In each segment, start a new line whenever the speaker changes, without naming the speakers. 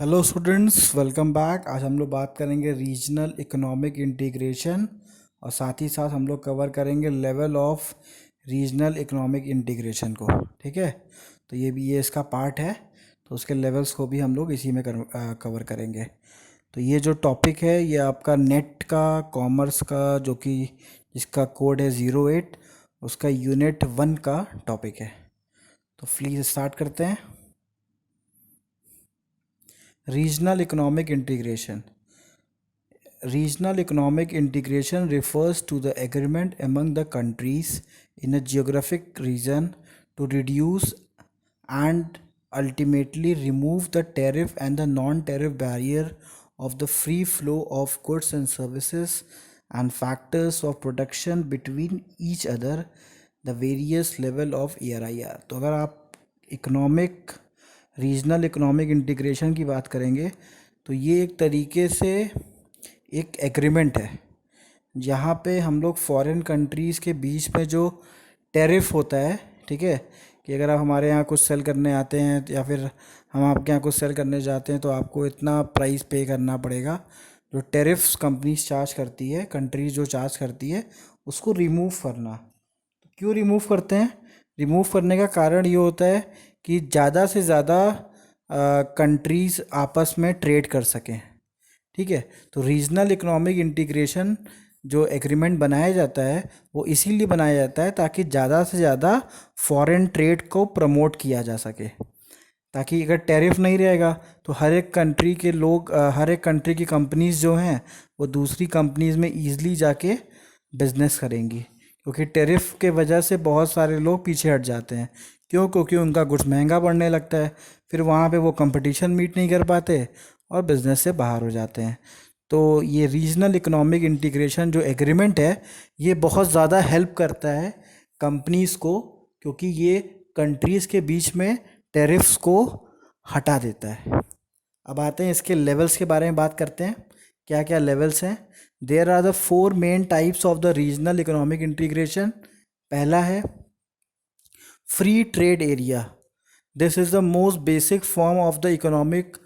Hello students, welcome back. आज हम लोग बात करेंगे रीजनल इकोनॉमिक इंटीग्रेशन और साथ ही साथ हम लोग कवर करेंगे level of regional economic integration को। ठीक है, तो ये इसका पार्ट है, तो उसके लेवल्स को भी हम लोग इसी में कवर करेंगे। तो ये जो टॉपिक है ये आपका नेट का कॉमर्स का जो कि जिसका कोड है 08, उसका यूनिट 1 का टॉपिक है। तो प्लीज़ स्टार्ट करते हैं। Regional economic integration. Regional economic integration refers to the agreement among the countries in a geographic region to reduce and ultimately remove the tariff and the non-tariff barrier of the free flow of goods and services and factors of production between each other, the various level of ERIR. तो अगर आप economic regional economic integration की बात करेंगे तो ये एक तरीके से एक एग्रीमेंट है जहाँ पे हम लोग फॉरेन कंट्रीज़ के बीच में जो टैरिफ होता है, ठीक है, कि अगर आप हमारे यहाँ कुछ सेल करने आते हैं या फिर हम आपके यहाँ कुछ सेल करने जाते हैं तो आपको इतना प्राइस पे करना पड़ेगा। जो टैरिफ्स कंपनीज चार्ज करती है, कंट्रीज जो चार्ज करती है, उसको रिमूव करना। क्यों रिमूव करते हैं? रिमूव करने का कारण ये होता है कि ज़्यादा से ज़्यादा कंट्रीज़ आपस में ट्रेड कर सकें। ठीक है, तो रीजनल इकोनॉमिक इंटीग्रेशन जो एग्रीमेंट बनाया जाता है वो इसीलिए बनाया जाता है ताकि ज़्यादा से ज़्यादा फॉरेन ट्रेड को प्रमोट किया जा सके। ताकि अगर टैरिफ नहीं रहेगा तो हर एक कंट्री के लोग हर एक कंट्री की कंपनीज जो हैं वो दूसरी कंपनीज में ईजिली जाके बिजनेस करेंगी, क्योंकि टैरिफ के वजह से बहुत सारे लोग पीछे हट जाते हैं। क्यों? क्योंकि उनका गुड्स महंगा पड़ने लगता है, फिर वहाँ पे वो कंपटीशन मीट नहीं कर पाते और बिज़नेस से बाहर हो जाते हैं। तो ये रीजनल इकोनॉमिक इंटीग्रेशन जो एग्रीमेंट है ये बहुत ज़्यादा हेल्प करता है कंपनीज़ को, क्योंकि ये कंट्रीज़ के बीच में टैरिफ्स को हटा देता है। अब आते हैं इसके लेवल्स के बारे में बात करते हैं, क्या क्या लेवल्स हैं। There are the 4 main types of the regional economic integration. पहला है free trade area. This is the most basic form of the economic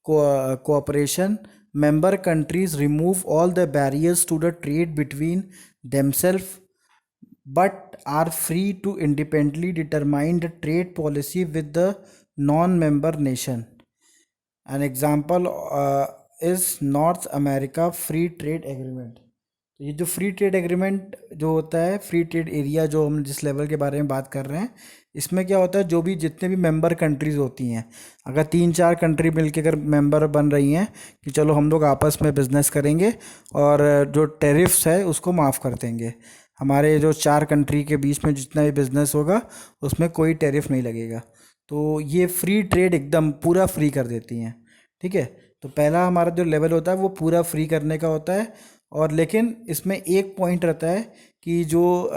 cooperation. Member countries remove all the barriers to the trade between themselves but are free to independently determine the trade policy with the non-member nation. An example is North America Free Trade Agreement. तो ये जो free trade agreement जो होता है, free trade area जो हम जिस level के बारे में बात कर रहे हैं, इसमें क्या होता है, जो भी जितने भी मेंबर कंट्रीज़ होती हैं, अगर 3-4 कंट्री मिलके अगर मेंबर बन रही हैं कि चलो हम लोग आपस में बिजनेस करेंगे और जो टैरिफ्स है उसको माफ़ कर देंगे, हमारे जो 4 कंट्री के बीच में जितना भी बिजनेस होगा उसमें कोई टैरिफ नहीं लगेगा, तो ये फ्री ट्रेड एकदम पूरा फ्री कर देती हैं। ठीक है, तो पहला हमारा जो लेवल होता है वो पूरा फ्री करने का होता है। और लेकिन इसमें एक पॉइंट रहता है कि जो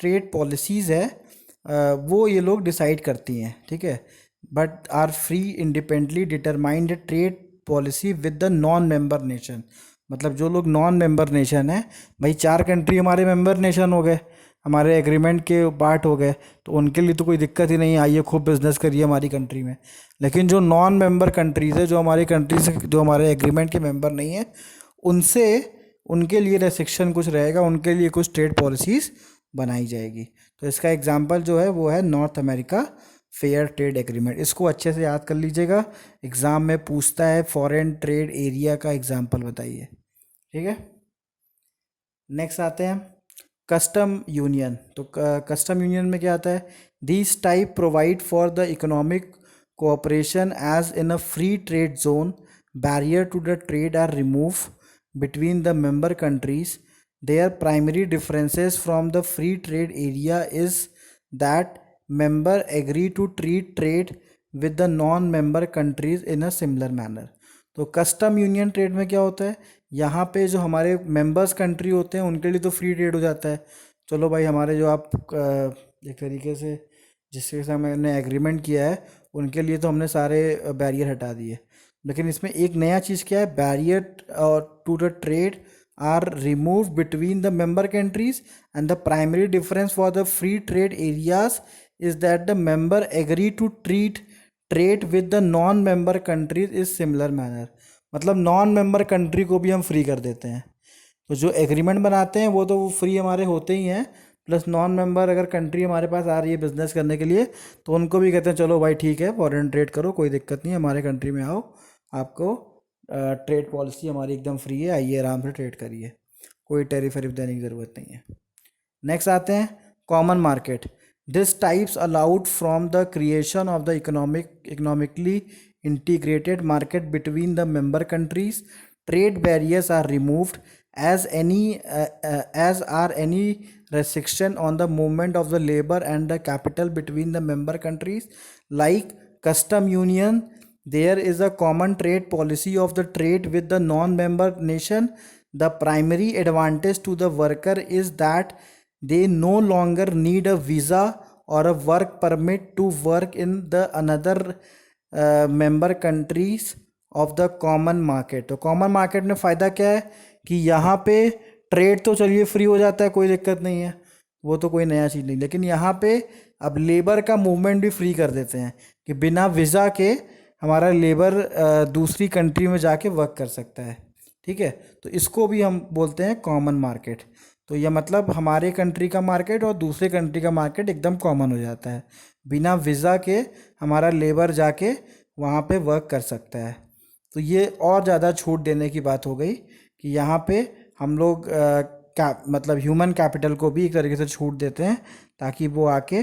ट्रेड पॉलिसीज़ है वो ये लोग डिसाइड करती हैं। ठीक है, but are free independently determined trade policy with the non member nation. मतलब जो लोग नॉन मेंबर नेशन है, भाई 4 कंट्री हमारे मेंबर नेशन हो गए, हमारे एग्रीमेंट के पार्ट हो गए, तो उनके लिए तो कोई दिक्कत ही नहीं, आइए खूब बिजनेस करिए हमारी कंट्री में। लेकिन जो नॉन मेंबर कंट्रीज़ है, जो हमारी कंट्री से जो हमारे एग्रीमेंट के मेंबर नहीं है, उनसे उनके लिए रेस्ट्रिक्शन कुछ रहेगा, उनके लिए कुछ ट्रेड पॉलिसीज़ बनाई जाएगी। तो इसका एग्जांपल जो है वो है north America fair trade agreement. इसको अच्छे से याद कर लीजिएगा, एग्ज़ाम में पूछता है फॉरेन ट्रेड एरिया का एग्जांपल बताइए। ठीक है, नेक्स्ट आते हैं कस्टम यूनियन। तो कस्टम यूनियन में क्या आता है, this type provide for the economic cooperation as in a free trade zone, barrier to the trade are remove between the member countries. Their primary differences from the free trade area is that member agree to treat trade with the non-member countries in a similar manner. तो custom union trade में क्या होता है, यहाँ पे जो हमारे members country होते हैं उनके लिए तो फ्री ट्रेड हो जाता है, चलो भाई हमारे जो आप एक तरीके से जिसके साथ मैंने एग्रीमेंट किया है उनके लिए तो हमने सारे बैरियर हटा दिए। लेकिन इसमें एक नया चीज़ क्या है, barrier to the trade are remove between the member countries and the primary difference for the free trade areas is that the member agree to treat trade with the non member countries is similar manner, मतलब non member country को भी हम free कर देते हैं। तो जो agreement बनाते हैं वो तो वो फ्री हमारे होते ही हैं, प्लस नॉन मेंबर अगर कंट्री हमारे पास आ रही है बिजनेस करने के लिए तो उनको भी कहते हैं चलो भाई ठीक है फॉरेन ट्रेड करो, कोई दिक्कत नहीं है, हमारे कंट्री में आओ, आपको ट्रेड पॉलिसी हमारी एकदम फ्री है, आइए आराम से ट्रेड करिए, कोई टैरिफ वैरिफ देने की ज़रूरत नहीं है। नेक्स्ट आते हैं common market. This types allowed from the creation of the economically integrated market between the member countries. Trade barriers are removed as are any restriction on the movement of the labor and the capital between the member countries. Like custom union, there is a common trade policy of the trade with the non-member nation. The primary advantage to the worker is that they no longer need a visa or a work permit to work in the another member countries of the common market. तो common market में फ़ायदा क्या है कि यहाँ पे trade तो चलिए फ्री हो जाता है, कोई दिक्कत नहीं है, वो तो कोई नया चीज़ नहीं, लेकिन यहाँ पे अब लेबर का मूवमेंट भी फ्री कर देते हैं कि बिना वीज़ा के हमारा लेबर दूसरी कंट्री में जाके वर्क कर सकता है। ठीक है, तो इसको भी हम बोलते हैं कॉमन मार्केट। तो यह मतलब हमारे कंट्री का मार्केट और दूसरे कंट्री का मार्केट एकदम कॉमन हो जाता है, बिना वीज़ा के हमारा लेबर जाके वहाँ पे वर्क कर सकता है। तो ये और ज़्यादा छूट देने की बात हो गई कि यहाँ पे हम लोग मतलब ह्यूमन कैपिटल को भी एक तरीके से छूट देते हैं ताकि वो आके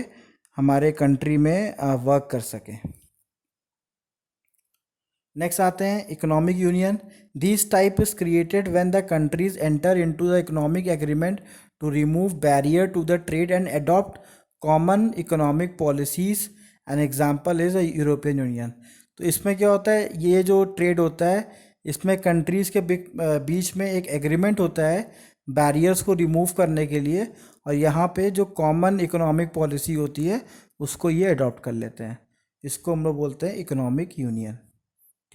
हमारे कंट्री में वर्क कर सकें। नेक्स्ट आते हैं economic union. This type is created when the countries enter into the economic agreement to remove barrier to the trade and adopt common economic policies. An example is European union. तो इसमें क्या होता है, ये जो trade होता है इसमें कंट्रीज़ के बीच में एक एग्रीमेंट होता है बैरियर्स को रिमूव करने के लिए, और यहाँ पे जो कॉमन इकोनॉमिक पॉलिसी होती है उसको ये अडॉप्ट कर लेते हैं। इसको हम लोग बोलते हैं इकोनॉमिक यूनियन।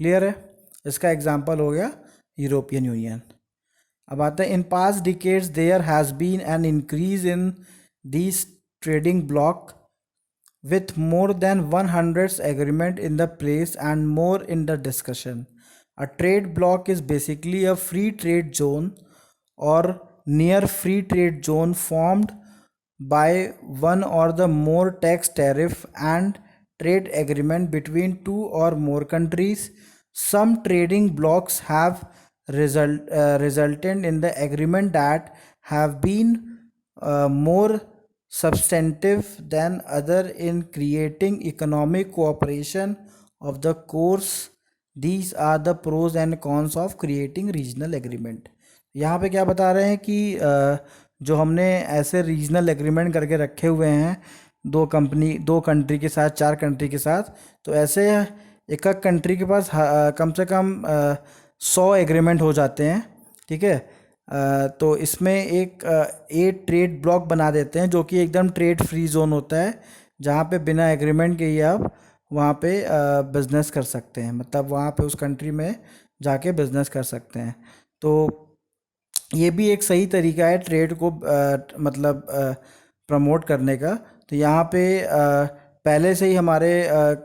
क्लियर है? इसका एग्जाम्पल हो गया यूरोपियन यूनियन। अब आता है in past decades there has been an increase in this trading block with more than 100 agreement in the place and more in the discussion. A trade block is basically a free trade zone or near free trade zone formed by one or the more tax tariff and trade agreement between two or more countries. Some trading blocks have resulted in the agreement that have been more substantive than other in creating economic cooperation of the course. These are the pros and cons of creating regional agreement. यहाँ पे क्या बता रहे हैं कि जो हमने ऐसे रीजनल एग्रीमेंट करके रखे हुए हैं दो कंट्री के साथ, 4 कंट्री के साथ, तो ऐसे एक कंट्री के पास कम से कम 100 एग्रीमेंट हो जाते हैं। ठीक है, तो इसमें एक ट्रेड ब्लॉक बना देते हैं जो कि एकदम ट्रेड फ्री जोन होता है, जहाँ पे बिना एग्रीमेंट के ही आप वहाँ पे बिज़नेस कर सकते हैं, मतलब वहाँ पे उस कंट्री में जाके बिज़नेस कर सकते हैं। तो ये भी एक सही तरीका है ट्रेड को मतलब प्रमोट करने का। तो यहाँ पे पहले से ही हमारे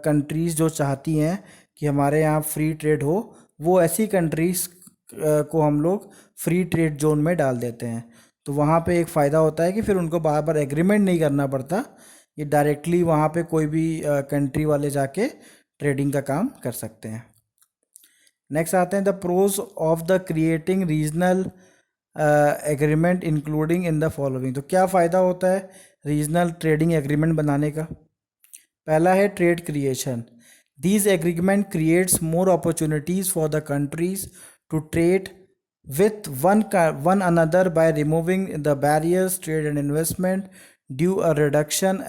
कंट्रीज़ जो चाहती हैं कि हमारे यहाँ फ्री ट्रेड हो, वो ऐसी कंट्रीज़ को हम लोग फ्री ट्रेड जोन में डाल देते हैं। तो वहाँ पे एक फ़ायदा होता है कि फिर उनको बार बार एग्रीमेंट नहीं करना पड़ता, ये डायरेक्टली वहाँ पे कोई भी कंट्री वाले जाके ट्रेडिंग का काम कर सकते हैं। नेक्स्ट आते हैं the pros of the creating regional agreement including in the following. तो क्या फ़ायदा होता है रीजनल ट्रेडिंग एग्रीमेंट बनाने का? पहला है trade creation. These agreement creates more opportunities for the countries to trade with one another by removing the barriers, trade and investment due a reduction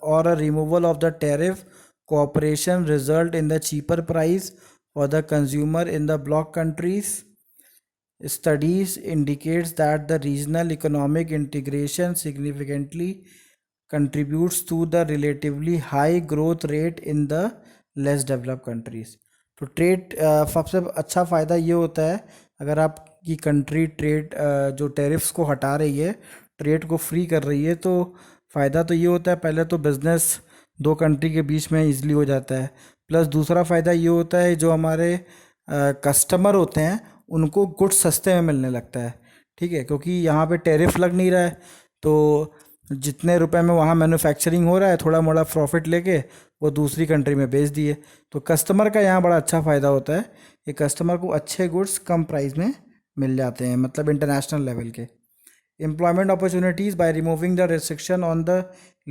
or a removal of the tariff. Cooperation result in the cheaper price for the consumer in the bloc countries. Studies indicates that the regional economic integration significantly contributes to the relatively high growth rate in the less develop countries. तो trade सबसे अच्छा फ़ायदा ये होता है अगर आपकी country trade जो टैरिफ्स को हटा रही है, ट्रेड को फ्री कर रही है, तो फ़ायदा तो ये होता है पहले तो बिज़नेस 2 कंट्री के बीच में ईजिली हो जाता है, प्लस दूसरा फ़ायदा ये होता है जो हमारे कस्टमर होते हैं उनको गुड्स सस्ते में मिलने लगता है। ठीक है, क्योंकि यहाँ पे टैरिफ लग नहीं रहा है, तो जितने रुपए में वहाँ मैन्युफैक्चरिंग हो रहा है थोड़ा मोड़ा प्रॉफिट लेके वो दूसरी कंट्री में बेच दिए। तो कस्टमर का यहाँ बड़ा अच्छा फ़ायदा होता है कि कस्टमर को अच्छे गुड्स कम प्राइस में मिल जाते हैं, मतलब इंटरनेशनल लेवल के। Employment opportunities: by removing the restriction on the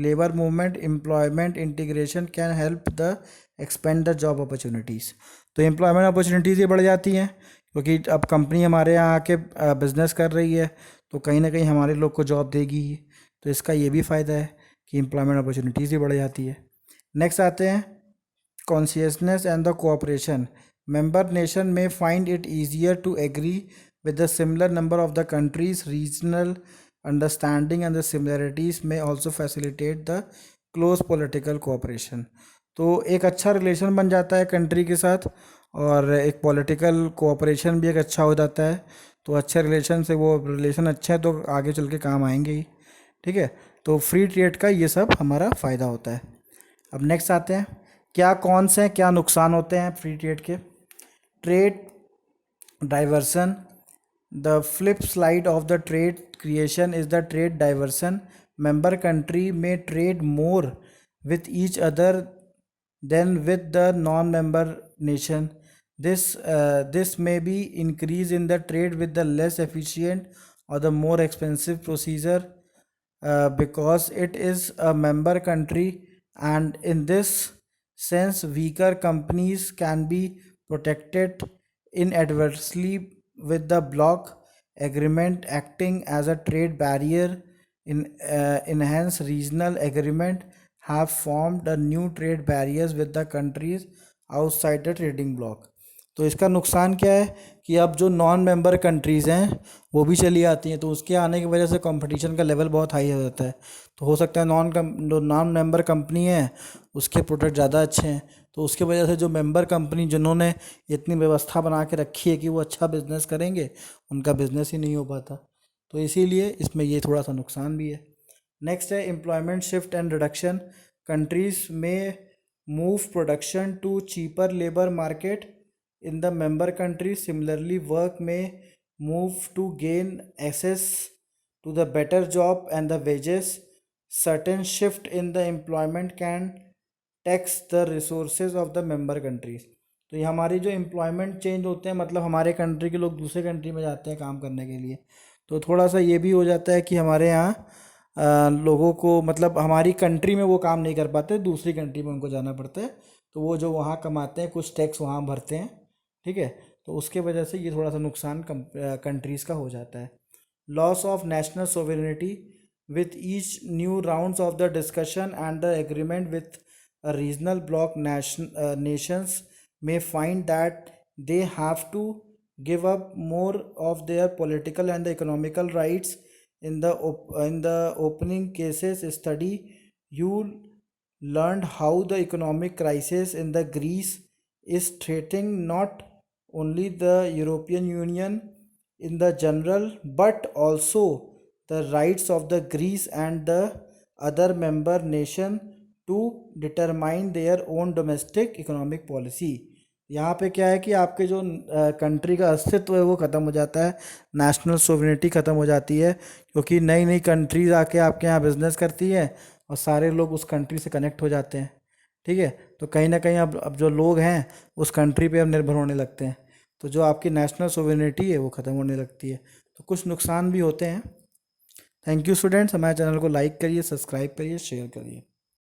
labor movement, employment integration can help the expand the job opportunities। तो एम्प्लॉयमेंट अपॉर्चुनिटीज़ ये बढ़ जाती हैं क्योंकि अब कंपनी हमारे यहाँ आके बिजनेस कर रही है, तो कहीं ना कहीं हमारे लोग को जॉब देगी ही। तो इसका ये भी फ़ायदा है कि एम्प्लॉयमेंट अपॉर्चुनिटीज़ भी बढ़ जाती है। नेक्स्ट आते हैं consciousness and the cooperation. Member nation may find it easier to agree with the similar number of the countries. Regional understanding and the similarities may also facilitate the close political cooperation। तो एक अच्छा relation बन जाता है country के साथ और एक पॉलिटिकल कोऑपरेशन भी एक अच्छा हो जाता है। तो अच्छे रिलेशन से वो रिलेशन अच्छे हैं तो आगे चल के काम आएंगे ही। ठीक है, तो फ्री ट्रेड का ये सब हमारा फ़ायदा होता है। अब नेक्स्ट आते हैं क्या कौन से क्या नुकसान होते हैं फ्री ट्रेड के। Trade diversion: the flip side of the trade creation is the trade diversion. Member country में trade more with each other than with the non-member nation. This may be increase in the trade with the less efficient or the more expensive procedure because it is a member country, and in this sense weaker companies can be protected inadvertently with the block agreement acting as a trade barrier. Enhance regional agreement have formed a new trade barriers with the countries outside the trading bloc। तो इसका नुकसान क्या है कि अब जो non member countries हैं वो भी चली आती हैं, तो उसके आने की वजह से कंपटीशन का लेवल बहुत हाई हो जाता है। तो हो सकता है नॉन मेंबर कंपनी है उसके प्रोडक्ट ज़्यादा अच्छे हैं, तो उसके वजह से जो मेंबर कंपनी जिन्होंने इतनी व्यवस्था बना के रखी है कि वो अच्छा बिजनेस करेंगे उनका बिजनेस ही नहीं हो पाता। तो इसीलिए इसमें ये थोड़ा सा नुकसान भी है। नेक्स्ट है employment shift and reduction: countries में move production to cheaper labour market in the member country. Similarly work में move to gain access to the better job and the wages. Certain shift in the employment can tax the resources of the member countries। तो ये हमारी जो employment change होते हैं मतलब हमारे country के लोग दूसरे कंट्री में जाते हैं काम करने के लिए, तो थोड़ा सा ये भी हो जाता है कि हमारे यहाँ लोगों को मतलब हमारी कंट्री में वो काम नहीं कर पाते, दूसरी कंट्री में उनको जाना पड़ता है, तो वो जो वहाँ कमाते हैं कुछ टैक्स वहाँ भरते हैं। ठीक है, तो उसके वजह से ये थोड़ा सा नुकसान कंट्रीज़ का हो जाता है। Loss of national sovereignty: with each new rounds of the discussion and the agreement with a regional bloc, nations may find that they have to give up more of their political and the economical rights. In the opening cases study, you learned how the economic crisis in the Greece is threatening not only the European Union in the general but also the rights of the Greece and the other member nation to determine their own domestic economic policy। यहाँ पे क्या है कि आपके जो country का अस्तित्व है वो ख़त्म हो जाता है, नेशनल सोवरेनिटी ख़त्म हो जाती है, क्योंकि नई नई कंट्रीज आके आपके यहाँ बिजनेस करती है और सारे लोग उस कंट्री से कनेक्ट हो जाते हैं। ठीक है, तो कहीं ना कहीं अब जो लोग हैं उस कंट्री पे अब निर्भर होने लगते हैं, तो जो आपकी नेशनल सोवरेनिटी है वो ख़त्म होने लगती है। तो कुछ नुकसान भी होते हैं। थैंक यू स्टूडेंट्स, हमारे चैनल को लाइक करिए, सब्सक्राइब करिए, शेयर करिए।